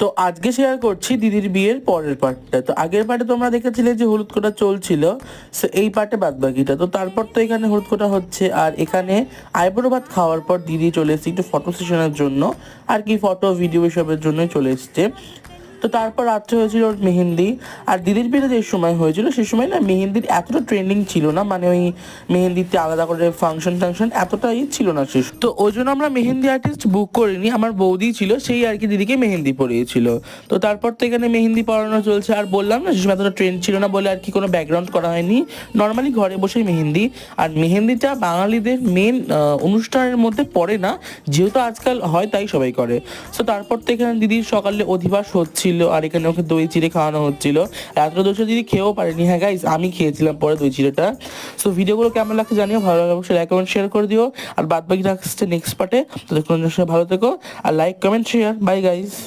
তো আজকে শেয়ার করছি দিদির বিয়ের পরের পার্টটা। তো আগের পার্টে তোমরা দেখেছিলে যে হলুদ কোটা চলছিল, সো এই পার্টে বাদ বাকিটা। তো তারপর তো এখানে হলুদ কোটা হচ্ছে, আর এখানে আইবুড়ো ভাত খাওয়ার পর দিদি চলে এসেছে একটু ফটো সেশনের জন্য, আর কি ফটো ভিডিও এসবের জন্যই চলে এসছে। তো তারপর রাত্রে হয়েছিল ওর মেহেন্দি। আর দিদির বিয়েতে যে সময় হয়েছিল সে সময় না মেহেন্দির এতটা ট্রেন্ডিং ছিল না, মানে ওই মেহেন্দিতে আলাদা করে ফাংশন টাংশন এতটাই ছিল না শেষ। তো ওই জন্য আমরা মেহেন্দি আর্টিস্ট বুক করিনি, আমার বৌদি ছিল সেই আর কি দিদিকে মেহেন্দি পরিয়েছিল। তো তারপর তো এখানে মেহেন্দি পরানো চলছে, আর বললাম না সে সময় এতটা ট্রেন্ড ছিল না বলে আর কি কোনো ব্যাকগ্রাউন্ড করা হয়নি, নর্মালি ঘরে বসেই মেহেন্দি। আর মেহেন্দিটা বাঙালিদের মেন অনুষ্ঠানের মধ্যে পড়ে না, যেহেতু আজকাল হয় তাই সবাই করে। সো তারপর তো এখানে দিদির সকালে অধিবাস হচ্ছিল, আর এখানে ওকে দই চিড়ে খাওয়ানো হচ্ছিল। রাত্রে দই চিড়ে দিদি খেয়েও পারেনি, হ্যাঁ গাইস আমি খেয়েছিলাম পরে দই চিড়েটা। সো ভিডিওগুলো কেমন লাগছে জানিও, ভালো লাগলে অবশ্যই লাইক কমেন্ট শেয়ার করে দিও। আর বাদ বাকি রাখছে নেক্সট পার্টে। তো দেখুন ভালো থেকো, আর like comment share, bye guys.